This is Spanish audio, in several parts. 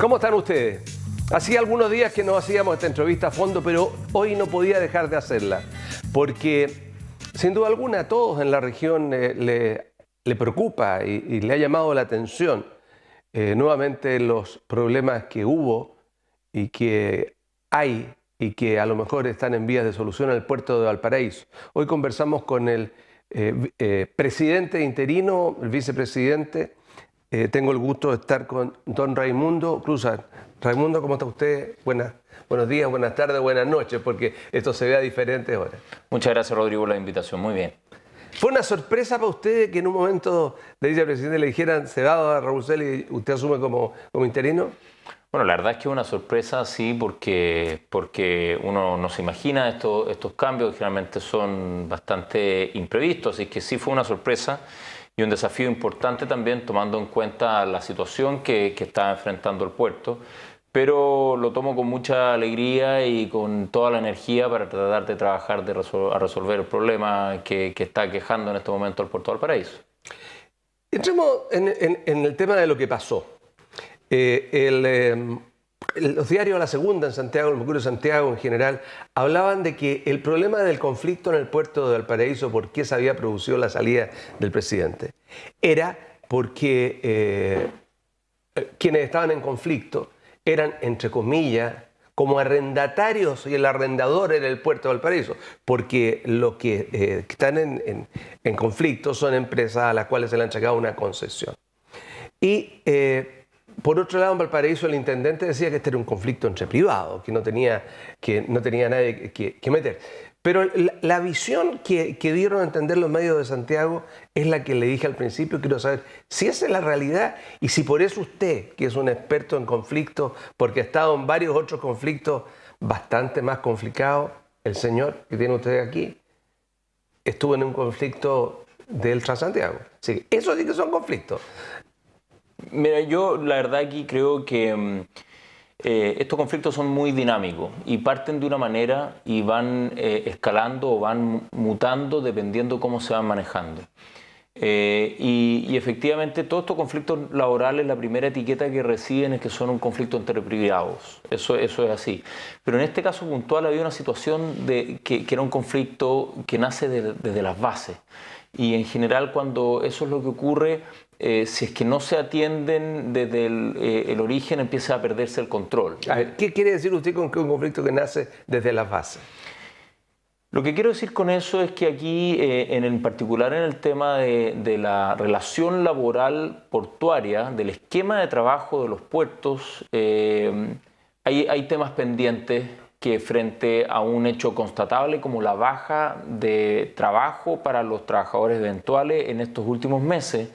¿Cómo están ustedes? Hacía algunos días que no hacíamos esta entrevista a fondo, pero hoy no podía dejar de hacerla, porque sin duda alguna a todos en la región le preocupa y le ha llamado la atención nuevamente los problemas que hubo y que hay y que a lo mejor están en vías de solución en el puerto de Valparaíso. Hoy conversamos con el presidente interino, el vicepresidente. Tengo el gusto de estar con don Raimundo Cruzat. Raimundo, ¿cómo está usted? Buenos días, buenas tardes, buenas noches, porque esto se ve a diferentes horas. Muchas gracias, Rodrigo, por la invitación. Muy bien. ¿Fue una sorpresa para usted que en un momento de vicepresidente le dijeran se va a Raúl Celis y usted asume como interino? Bueno, la verdad es que es una sorpresa, sí, porque uno no se imagina estos cambios, que generalmente son bastante imprevistos, así que sí fue una sorpresa y un desafío importante también, tomando en cuenta la situación que está enfrentando el puerto, pero lo tomo con mucha alegría y con toda la energía para tratar de trabajar a resolver el problema que está quejando en este momento el puerto de Valparaíso. Entremos en el tema de lo que pasó. Los diarios La Segunda en Santiago, el Mercurio de Santiago en general, hablaban de que el problema del conflicto en el puerto de Valparaíso, por qué se había producido la salida del presidente, era porque quienes estaban en conflicto eran, entre comillas, como arrendatarios y el arrendador era el puerto de Valparaíso, porque los que están en conflicto son empresas a las cuales se le han entregado una concesión. Y por otro lado, en Valparaíso el intendente decía que este era un conflicto entre privados, que no tenía nadie que meter. Pero la visión que dieron a entender los medios de Santiago es la que le dije al principio. Quiero saber si esa es la realidad y si por eso usted, que es un experto en conflictos, porque ha estado en varios otros conflictos bastante más complicados, el señor que tiene usted aquí estuvo en un conflicto del Transantiago. Sí, eso sí que son conflictos. Mira, yo la verdad aquí creo que estos conflictos son muy dinámicos y parten de una manera y van escalando o van mutando dependiendo cómo se van manejando. Y efectivamente todos estos conflictos laborales, la primera etiqueta que reciben es que son un conflicto entre privados. Eso es así. Pero en este caso puntual había una situación que era un conflicto que nace desde las bases. Y en general cuando eso es lo que ocurre, si es que no se atienden desde el origen, empieza a perderse el control. A ver, ¿qué quiere decir usted con que un conflicto que nace desde las bases? Lo que quiero decir con eso es que aquí, en particular en el tema de la relación laboral portuaria, del esquema de trabajo de los puertos, hay temas pendientes que frente a un hecho constatable como la baja de trabajo para los trabajadores eventuales en estos últimos meses,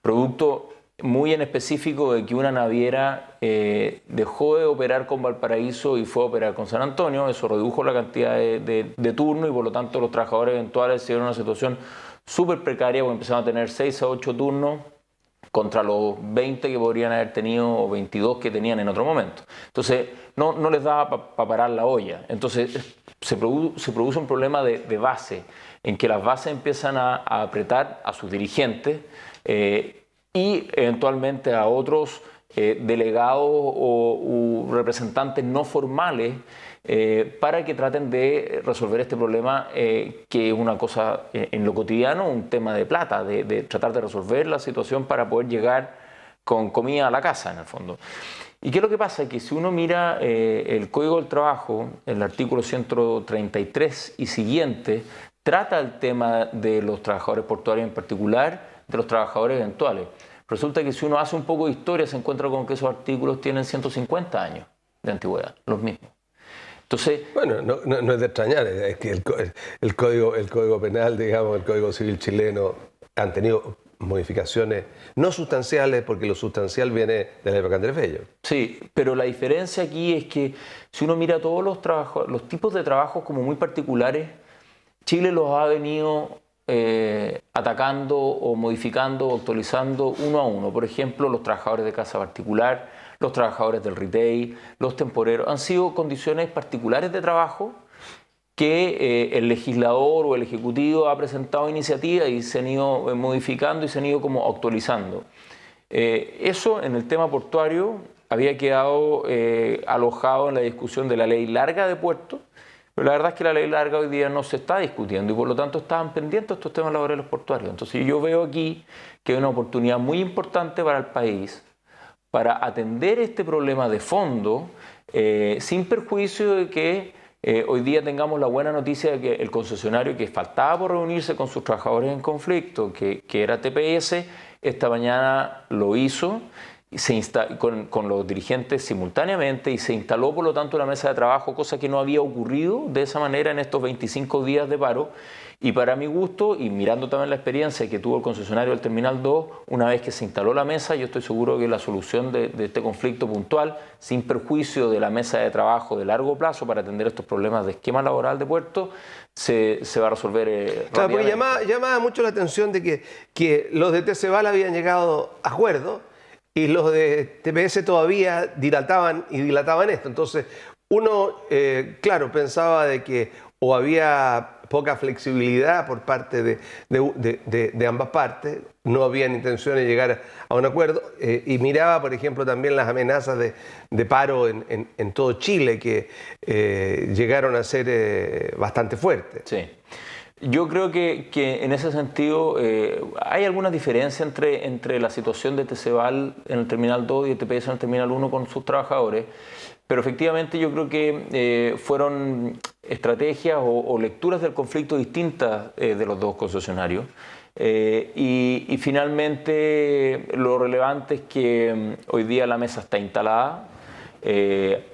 producto muy en específico de que una naviera dejó de operar con Valparaíso y fue a operar con San Antonio. Eso redujo la cantidad de turnos y por lo tanto los trabajadores eventuales se vieron en una situación súper precaria porque empezaron a tener 6 a 8 turnos contra los 20 que podrían haber tenido o 22 que tenían en otro momento. Entonces no les daba para parar la olla. Entonces se produce un problema de base en que las bases empiezan a apretar a sus dirigentes y eventualmente a otros delegados o representantes no formales para que traten de resolver este problema que es una cosa en lo cotidiano, un tema de plata, de tratar de resolver la situación para poder llegar con comida a la casa en el fondo. ¿Y qué es lo que pasa? Que si uno mira el Código del Trabajo, el artículo 133 y siguiente, trata el tema de los trabajadores portuarios, en particular de los trabajadores eventuales. Resulta que si uno hace un poco de historia se encuentra con que esos artículos tienen 150 años de antigüedad, los mismos. Entonces, bueno, no es de extrañar, es que el código penal, digamos, el Código Civil chileno han tenido modificaciones no sustanciales porque lo sustancial viene de la época de Andrés Bello. Sí, pero la diferencia aquí es que si uno mira todos los tipos de trabajos como muy particulares, Chile los ha venido atacando o modificando o actualizando uno a uno. Por ejemplo, los trabajadores de casa particular, los trabajadores del retail, los temporeros. Han sido condiciones particulares de trabajo que el legislador o el ejecutivo ha presentado iniciativas y se han ido modificando y se han ido como actualizando. Eso en el tema portuario había quedado alojado en la discusión de la ley larga de puertos, pero la verdad es que la ley larga hoy día no se está discutiendo y por lo tanto estaban pendientes estos temas laborales portuarios. Entonces yo veo aquí que hay una oportunidad muy importante para el país para atender este problema de fondo, sin perjuicio de que hoy día tengamos la buena noticia de que el concesionario que faltaba por reunirse con sus trabajadores en conflicto, que era TPS, esta mañana lo hizo con los dirigentes simultáneamente y se instaló por lo tanto una mesa de trabajo, cosa que no había ocurrido de esa manera en estos 25 días de paro. Y para mi gusto, y mirando también la experiencia que tuvo el concesionario del Terminal 2, una vez que se instaló la mesa, yo estoy seguro que la solución de este conflicto puntual, sin perjuicio de la mesa de trabajo de largo plazo para atender estos problemas de esquema laboral de puerto, se va a resolver claro, porque rápidamente. llamaba mucho la atención de que los de TCBAL habían llegado a acuerdo y los de TPS todavía dilataban y dilataban esto. Entonces, uno, claro, pensaba de que o había poca flexibilidad por parte de ambas partes, no habían intenciones de llegar a un acuerdo, y miraba, por ejemplo, también las amenazas de paro en todo Chile, que llegaron a ser bastante fuertes. Sí. Yo creo que en ese sentido hay alguna diferencia entre la situación de TCBAL en el Terminal 2 y de TPS en el Terminal 1 con sus trabajadores, pero efectivamente yo creo que fueron estrategias o lecturas del conflicto distintas de los dos concesionarios. Y finalmente lo relevante es que hoy día la mesa está instalada.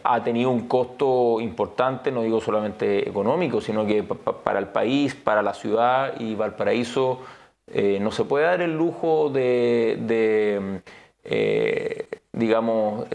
Ha tenido un costo importante, no digo solamente económico, sino que para el país, para la ciudad y Valparaíso no se puede dar el lujo digamos,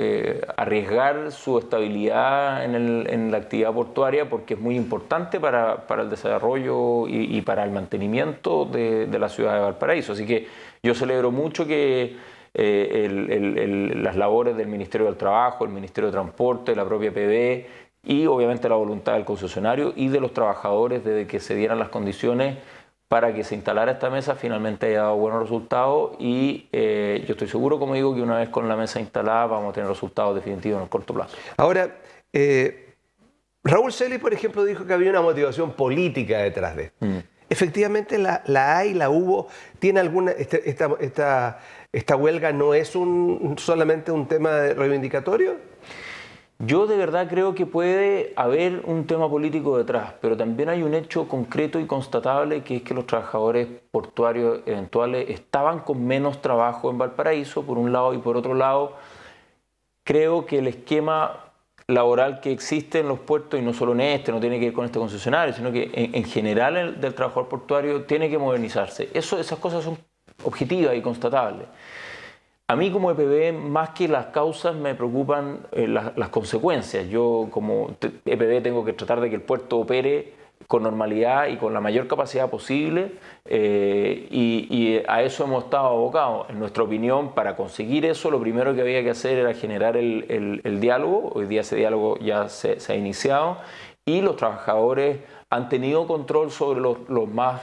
arriesgar su estabilidad en la actividad portuaria porque es muy importante para el desarrollo y para el mantenimiento de la ciudad de Valparaíso. Así que yo celebro mucho que las labores del Ministerio del Trabajo, el Ministerio de Transporte, la propia PB y obviamente la voluntad del concesionario y de los trabajadores desde que se dieran las condiciones para que se instalara esta mesa finalmente haya dado buenos resultados y yo estoy seguro, como digo, que una vez con la mesa instalada vamos a tener resultados definitivos en el corto plazo. Ahora, Raúl Celis, por ejemplo, dijo que había una motivación política detrás de esto. Efectivamente la hay, la hubo. ¿Tiene alguna esta huelga no es solamente un tema reivindicatorio? Yo de verdad creo que puede haber un tema político detrás, pero también hay un hecho concreto y constatable que es que los trabajadores portuarios eventuales estaban con menos trabajo en Valparaíso, por un lado, y por otro lado, creo que el esquema laboral que existe en los puertos, y no solo en este, no tiene que ir con este concesionario, sino que en general el del trabajador portuario tiene que modernizarse. Esas cosas son objetivas y constatables. A mí como EPB, más que las causas, me preocupan las consecuencias. Yo como EPB tengo que tratar de que el puerto opere con normalidad y con la mayor capacidad posible y a eso hemos estado abocados. En nuestra opinión, para conseguir eso, lo primero que había que hacer era generar el diálogo. Hoy día ese diálogo ya se ha iniciado y los trabajadores han tenido control sobre los más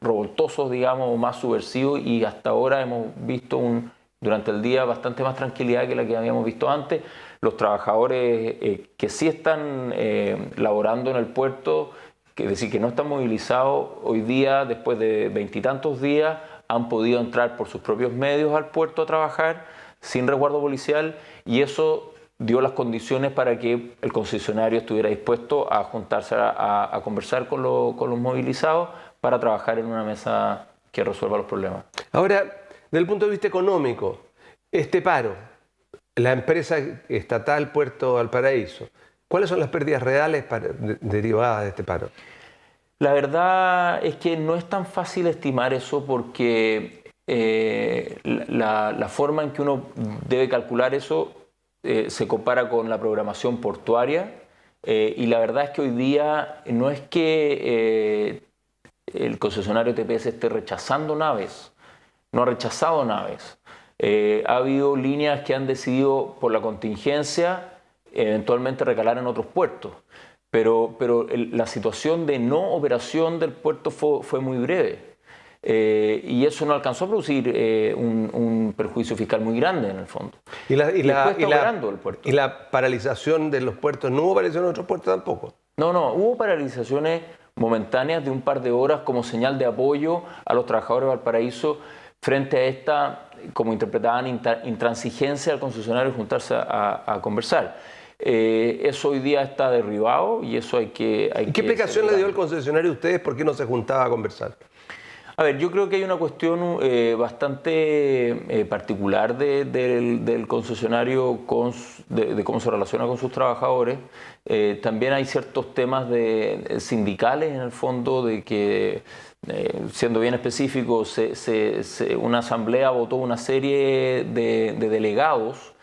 revoltosos, digamos, o más subversivos y hasta ahora hemos visto durante el día bastante más tranquilidad que la que habíamos visto antes. Los trabajadores que sí están laborando en el puerto, es decir, que no están movilizados, hoy día, después de 20 y tantos días, han podido entrar por sus propios medios al puerto a trabajar sin resguardo policial y eso dio las condiciones para que el concesionario estuviera dispuesto a juntarse a conversar con los movilizados para trabajar en una mesa que resuelva los problemas. Ahora, desde el punto de vista económico, este paro, la empresa estatal Puerto Valparaíso, ¿cuáles son las pérdidas reales derivadas de este paro? La verdad es que no es tan fácil estimar eso porque la forma en que uno debe calcular eso se compara con la programación portuaria y la verdad es que hoy día no es que el concesionario TPS esté rechazando naves, no ha rechazado naves. Ha habido líneas que han decidido por la contingencia eventualmente recalar en otros puertos, pero la situación de no operación del puerto fue muy breve. y eso no alcanzó a producir un perjuicio fiscal muy grande en el fondo. Y después está operando el puerto. ¿Y la paralización de los puertos? ¿No hubo paralización en otros puertos tampoco? No, hubo paralizaciones momentáneas de un par de horas como señal de apoyo a los trabajadores de Valparaíso frente a esta, como interpretaban, intransigencia al concesionario juntarse a conversar. Eso hoy día está derribado y eso hay que... ¿Y qué explicación le dio el concesionario a ustedes por qué no se juntaba a conversar? A ver, yo creo que hay una cuestión bastante particular del concesionario de cómo se relaciona con sus trabajadores. También hay ciertos temas sindicales en el fondo, de que, siendo bien específico, una asamblea votó una serie de delegados,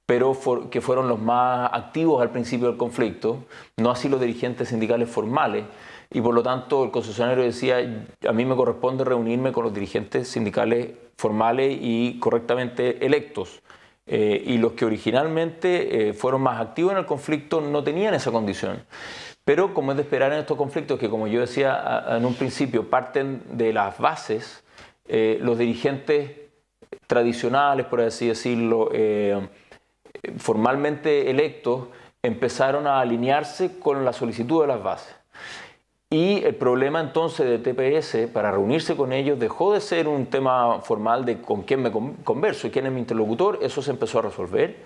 pero que fueron los más activos al principio del conflicto, no así los dirigentes sindicales formales. Y por lo tanto el concesionario decía, a mí me corresponde reunirme con los dirigentes sindicales formales y correctamente electos. Y los que originalmente fueron más activos en el conflicto no tenían esa condición. Pero como es de esperar en estos conflictos, que como yo decía en un principio, parten de las bases, los dirigentes tradicionales, por así decirlo, formalmente electos, empezaron a alinearse con la solicitud de las bases. Y el problema entonces de TPS para reunirse con ellos dejó de ser un tema formal de con quién me converso y quién es mi interlocutor, eso se empezó a resolver,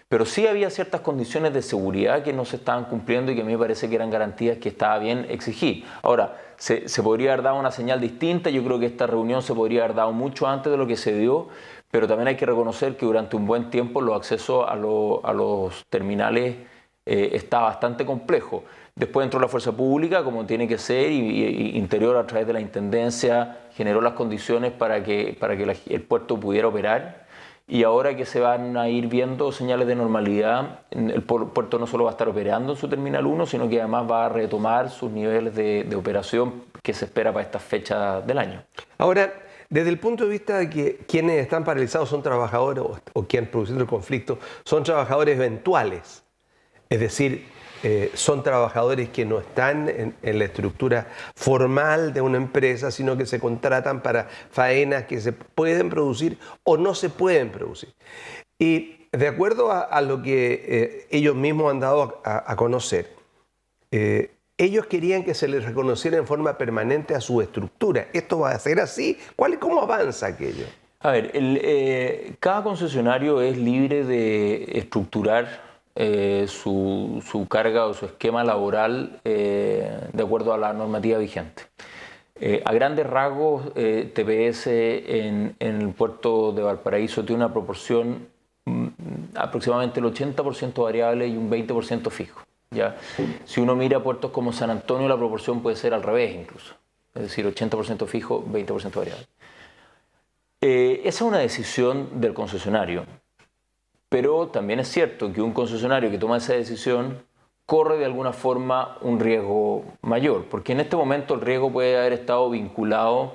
pero sí había ciertas condiciones de seguridad que no se estaban cumpliendo y que a mí me parece que eran garantías que estaba bien exigir. Ahora, se podría haber dado una señal distinta, yo creo que esta reunión se podría haber dado mucho antes de lo que se dio, pero también hay que reconocer que durante un buen tiempo los accesos a los terminales está bastante complejo. Después entró la fuerza pública, como tiene que ser, y Interior a través de la Intendencia generó las condiciones para que el puerto pudiera operar. Y ahora que se van a ir viendo señales de normalidad, el puerto no solo va a estar operando en su Terminal 1, sino que además va a retomar sus niveles de operación que se espera para estas fechas del año. Ahora, desde el punto de vista de que quienes están paralizados son trabajadores o quienes produciendo el conflicto son trabajadores eventuales, es decir, son trabajadores que no están en la estructura formal de una empresa, sino que se contratan para faenas que se pueden producir o no se pueden producir. Y de acuerdo a lo que ellos mismos han dado a conocer, ellos querían que se les reconociera en forma permanente a su estructura. ¿Esto va a ser así? ¿Cómo avanza aquello? A ver, cada concesionario es libre de estructurar su carga o su esquema laboral de acuerdo a la normativa vigente. A grandes rasgos, TPS en el puerto de Valparaíso tiene una proporción aproximadamente el 80% variable y un 20% fijo. ¿Ya? Si uno mira puertos como San Antonio, la proporción puede ser al revés incluso, es decir, 80% fijo, 20% variable. Esa es una decisión del concesionario. Pero también es cierto que un concesionario que toma esa decisión corre de alguna forma un riesgo mayor, porque en este momento el riesgo puede haber estado vinculado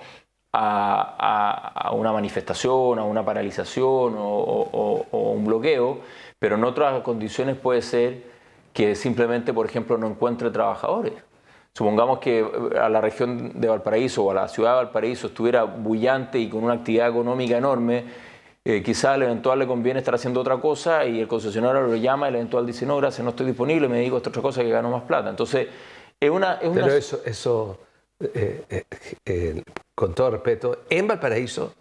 a una manifestación, a una paralización o un bloqueo, pero en otras condiciones puede ser que simplemente, por ejemplo, no encuentre trabajadores. Supongamos que a la región de Valparaíso o a la ciudad de Valparaíso estuviera bullante y con una actividad económica enorme. Quizá al eventual le conviene estar haciendo otra cosa y el concesionario lo llama y el eventual dice, no, gracias, no estoy disponible, me dedico a esta otra cosa que gano más plata. Entonces, Pero eso con todo respeto, en Valparaíso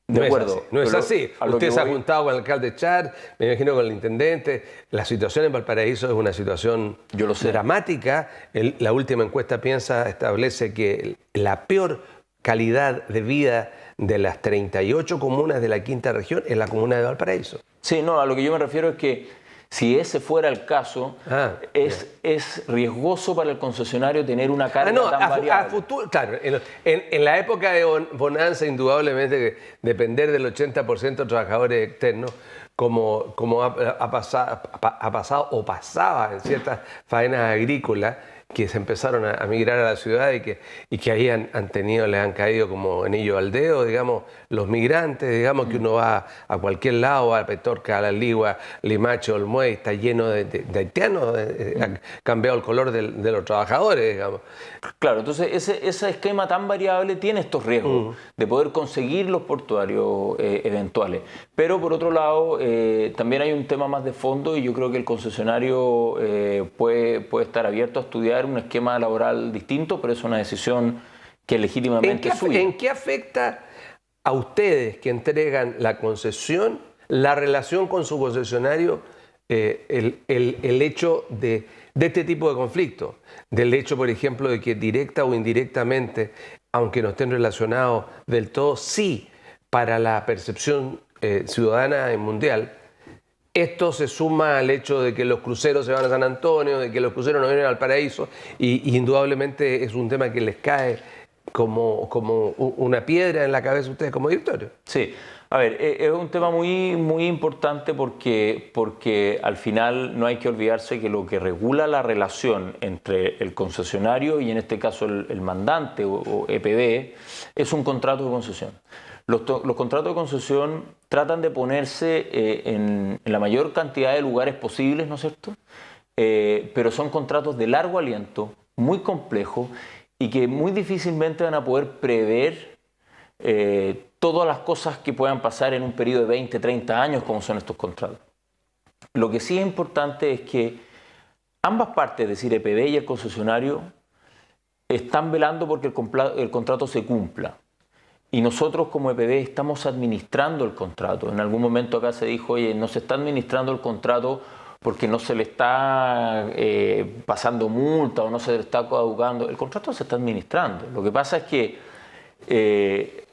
de acuerdo, no es así. Usted se ha juntado con el alcalde Char, me imagino con el intendente. La situación en Valparaíso es una situación dramática. La última encuesta establece que la peor calidad de vida de las 38 comunas de la quinta región es la comuna de Valparaíso. Sí, no, a lo que yo me refiero es que si ese fuera el caso, es riesgoso para el concesionario tener una carga tan variable. A futuro, claro, en la época de bonanza, indudablemente, depender del 80% de trabajadores externos, como ha pasado o pasaba en ciertas faenas agrícolas, que se empezaron a migrar a la ciudad y que ahí les han caído como anillo al dedo, digamos, los migrantes, digamos, que uno va a cualquier lado, a Petorca, a La Ligua, Limache, Olmué, está lleno de haitianos, ha cambiado el color de los trabajadores, digamos. Claro, entonces ese esquema tan variable tiene estos riesgos de poder conseguir los portuarios eventuales. Pero por otro lado, también hay un tema más de fondo y yo creo que el concesionario puede estar abierto a estudiar un esquema laboral distinto, pero es una decisión que es legítimamente suya. ¿En qué afecta a ustedes que entregan la concesión, la relación con su concesionario, el hecho de este tipo de conflicto? Del hecho, por ejemplo, de que directa o indirectamente, aunque no estén relacionados del todo, sí, para la percepción ciudadana y mundial, esto se suma al hecho de que los cruceros se van a San Antonio, de que los cruceros no vienen al Paraíso, y indudablemente es un tema que les cae como una piedra en la cabeza a ustedes como directorio. Sí, a ver, es un tema muy importante porque al final no hay que olvidarse que lo que regula la relación entre el concesionario y en este caso el mandante o EPB es un contrato de concesión. Los contratos de concesión tratan de ponerse en la mayor cantidad de lugares posibles, ¿no es cierto? Pero son contratos de largo aliento, muy complejos y que muy difícilmente van a poder prever todas las cosas que puedan pasar en un periodo de 20, 30 años como son estos contratos. Lo que sí es importante es que ambas partes, es decir, EPB y el concesionario, están velando porque el contrato se cumpla. Y nosotros como EPB estamos administrando el contrato. En algún momento acá se dijo, oye, no se está administrando el contrato porque no se le está pasando multa o no se le está coaducando. El contrato se está administrando. Lo que pasa es que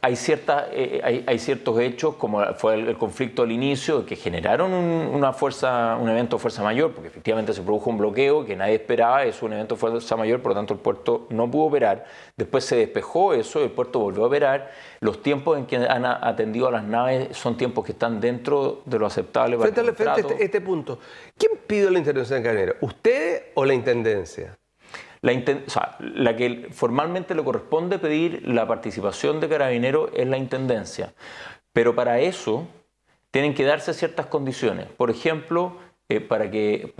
hay ciertos hechos, como fue el conflicto al inicio, que generaron un evento de fuerza mayor, porque efectivamente se produjo un bloqueo que nadie esperaba, es un evento de fuerza mayor, por lo tanto el puerto no pudo operar. Después se despejó eso, el puerto volvió a operar. Los tiempos en que han atendido a las naves son tiempos que están dentro de lo aceptable para el contrato. Frente a este punto, ¿quién pide la intervención de Carabineros? ¿Usted o la Intendencia? La que formalmente le corresponde pedir la participación de Carabineros es la Intendencia, pero para eso tienen que darse ciertas condiciones. Por ejemplo, para que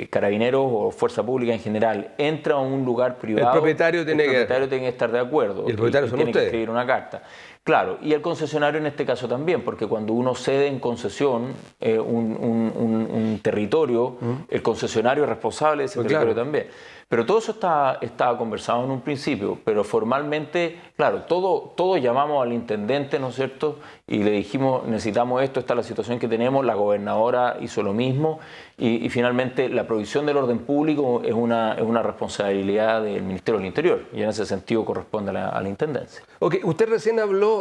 Carabineros o Fuerza Pública en general entre a un lugar privado, el propietario tiene que estar de acuerdo. Y el propietario son tiene ustedes. Que escribir una carta. Claro, y el concesionario en este caso también, porque cuando uno cede en concesión un territorio, el concesionario es responsable de ese territorio también. Pero todo eso estaba conversado en un principio, pero formalmente, claro, todos llamamos al intendente, ¿no es cierto? Y le dijimos, necesitamos esto, esta es la situación que tenemos, la gobernadora hizo lo mismo, y finalmente la provisión del orden público es una responsabilidad del Ministerio del Interior, y en ese sentido corresponde a la intendencia. Ok, usted recién habló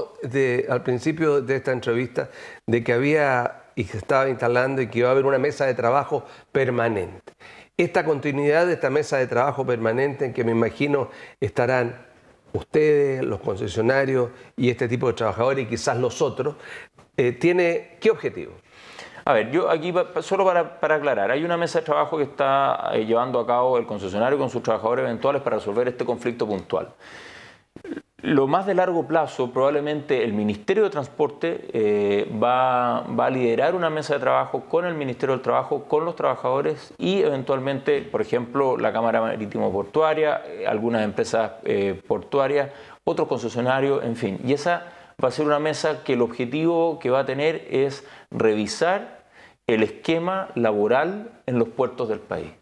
al principio de esta entrevista de que había y se estaba instalando y que iba a haber una mesa de trabajo permanente. Esta continuidad de esta mesa de trabajo permanente en que me imagino estarán ustedes, los concesionarios y este tipo de trabajadores y quizás los otros, ¿tiene qué objetivo? A ver, yo aquí, solo para aclarar, hay una mesa de trabajo que está llevando a cabo el concesionario con sus trabajadores eventuales para resolver este conflicto puntual. Lo más de largo plazo, probablemente el Ministerio de Transporte va a liderar una mesa de trabajo con el Ministerio del Trabajo, con los trabajadores y eventualmente, por ejemplo, la Cámara Marítimo Portuaria, algunas empresas portuarias, otros concesionarios, en fin. Y esa va a ser una mesa que el objetivo que va a tener es revisar el esquema laboral en los puertos del país.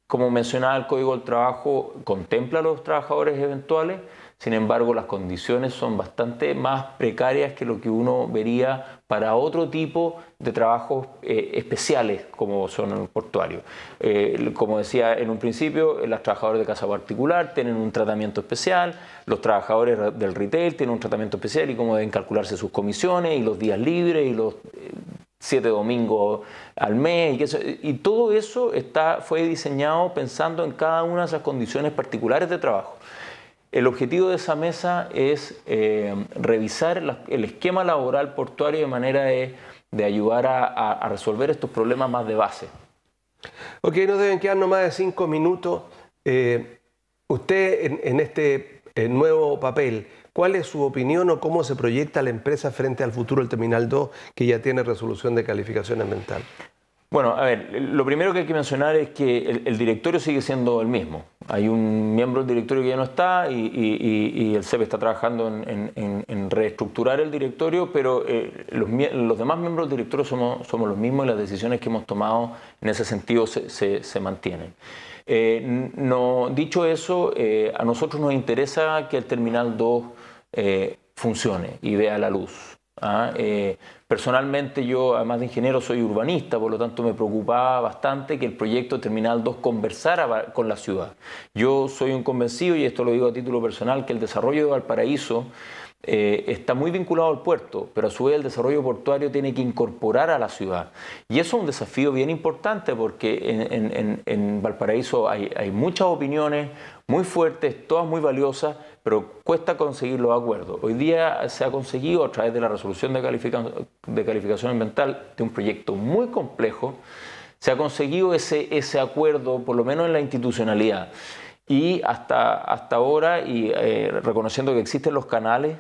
Como mencionaba, el Código del Trabajo contempla a los trabajadores eventuales, sin embargo las condiciones son bastante más precarias que lo que uno vería para otro tipo de trabajos especiales como son los portuarios. Como decía en un principio, los trabajadores de casa particular tienen un tratamiento especial, los trabajadores del retail tienen un tratamiento especial y cómo deben calcularse sus comisiones y los días libres y los 7 domingos al mes, y todo eso fue diseñado pensando en cada una de esas condiciones particulares de trabajo. El objetivo de esa mesa es revisar el esquema laboral portuario de manera de ayudar a resolver estos problemas más de base. Ok, nos deben quedar no más de 5 minutos. Usted en este nuevo papel, ¿cuál es su opinión o cómo se proyecta la empresa frente al futuro del Terminal 2 que ya tiene resolución de calificación ambiental? Bueno, a ver, lo primero que hay que mencionar es que el directorio sigue siendo el mismo. Hay un miembro del directorio que ya no está y el CEP está trabajando en reestructurar el directorio, pero los demás miembros del directorio somos los mismos y las decisiones que hemos tomado en ese sentido se mantienen. Dicho eso, a nosotros nos interesa que el Terminal 2 funcione y vea la luz. Personalmente yo, además de ingeniero, soy urbanista, por lo tanto me preocupaba bastante que el proyecto Terminal 2 conversara con la ciudad. Yo soy un convencido, y esto lo digo a título personal, que el desarrollo de Valparaíso está muy vinculado al puerto, pero a su vez el desarrollo portuario tiene que incorporar a la ciudad. Y eso es un desafío bien importante porque en Valparaíso hay muchas opiniones muy fuertes, todas muy valiosas, pero cuesta conseguir los acuerdos. Hoy día se ha conseguido a través de la resolución de calificación ambiental de un proyecto muy complejo, se ha conseguido ese acuerdo, por lo menos en la institucionalidad. Y hasta ahora, y reconociendo que existen los canales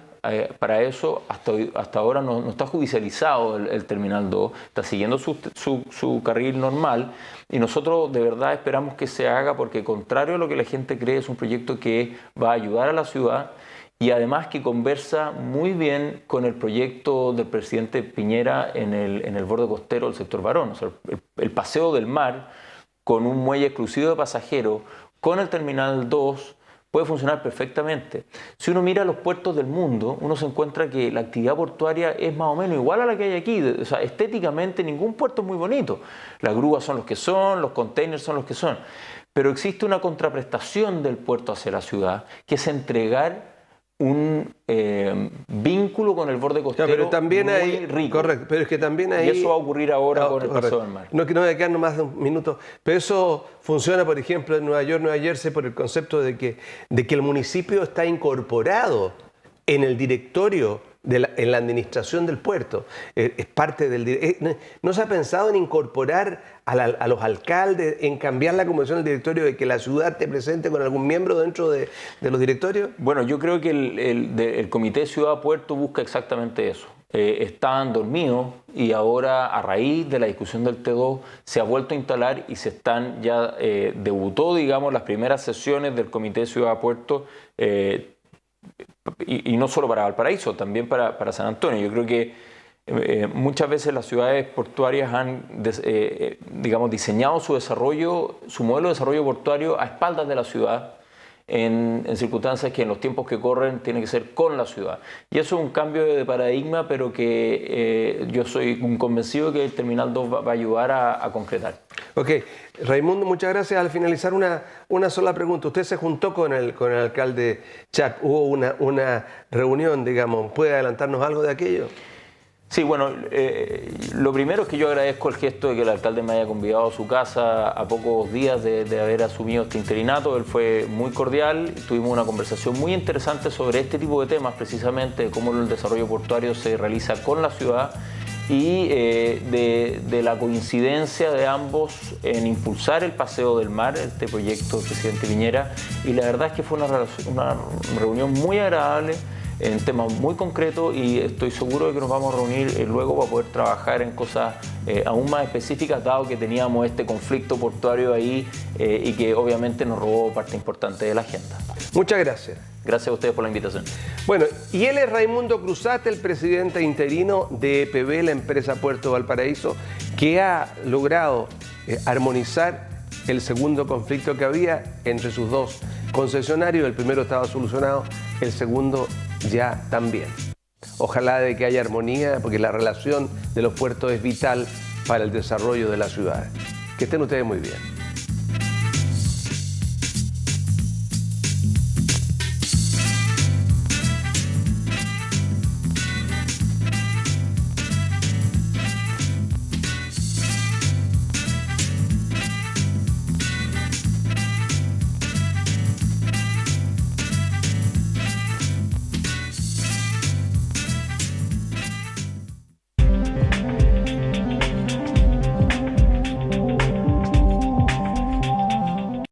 para eso, hasta ahora no está judicializado el Terminal 2, está siguiendo su carril normal y nosotros de verdad esperamos que se haga porque contrario a lo que la gente cree es un proyecto que va a ayudar a la ciudad y además que conversa muy bien con el proyecto del presidente Piñera en el borde costero del sector Barón, o sea, el paseo del mar con un muelle exclusivo de pasajeros, con el Terminal 2 puede funcionar perfectamente. Si uno mira los puertos del mundo, uno se encuentra que la actividad portuaria es más o menos igual a la que hay aquí. O sea, estéticamente ningún puerto es muy bonito. Las grúas son los que son, los containers son los que son. Pero existe una contraprestación del puerto hacia la ciudad, que es entregar un vínculo con el borde costero, pero también muy rico. Correcto, pero es que también hay... Y eso va a ocurrir ahora con el paseo del mar. No, que no me quedan más de un minuto, pero eso funciona, por ejemplo, en Nueva York, Nueva Jersey, por el concepto de que el municipio está incorporado en el directorio, en la administración del puerto. Es parte del... ¿No se ha pensado en incorporar a los alcaldes, en cambiar la composición del directorio, de que la ciudad esté presente con algún miembro dentro de los directorios? Bueno, yo creo que el Comité Ciudad-Puerto busca exactamente eso. Estaban dormidos y ahora, a raíz de la discusión del T2, se ha vuelto a instalar y se están ya, debutó, digamos, las primeras sesiones del Comité Ciudad-Puerto, y no solo para Valparaíso, también para San Antonio. Yo creo que muchas veces las ciudades portuarias han digamos, diseñado su desarrollo, su modelo de desarrollo portuario a espaldas de la ciudad, en circunstancias que en los tiempos que corren tiene que ser con la ciudad. Y eso es un cambio de paradigma, pero que yo soy un convencido que el Terminal 2 va a ayudar a concretar. Ok, Raimundo, muchas gracias. Al finalizar, una sola pregunta. Usted se juntó con el alcalde Chap, hubo una reunión, digamos. ¿Puede adelantarnos algo de aquello? Sí, bueno, lo primero es que yo agradezco el gesto de que el alcalde me haya convidado a su casa a pocos días de haber asumido este interinato. Él fue muy cordial, tuvimos una conversación muy interesante sobre este tipo de temas, precisamente de cómo el desarrollo portuario se realiza con la ciudad y de la coincidencia de ambos en impulsar el Paseo del Mar, este proyecto del presidente Piñera, y la verdad es que fue una reunión muy agradable, en temas muy concretos, y estoy seguro de que nos vamos a reunir luego para poder trabajar en cosas aún más específicas, dado que teníamos este conflicto portuario ahí y que obviamente nos robó parte importante de la agenda. Muchas gracias. Gracias a ustedes por la invitación. Bueno, y él es Raimundo Cruzate, el presidente interino de EPB, la empresa Puerto Valparaíso, que ha logrado armonizar el segundo conflicto que había entre sus dos concesionarios. El primero estaba solucionado, el segundo ya también. Ojalá de que haya armonía, porque la relación de los puertos es vital para el desarrollo de las ciudades. Que estén ustedes muy bien.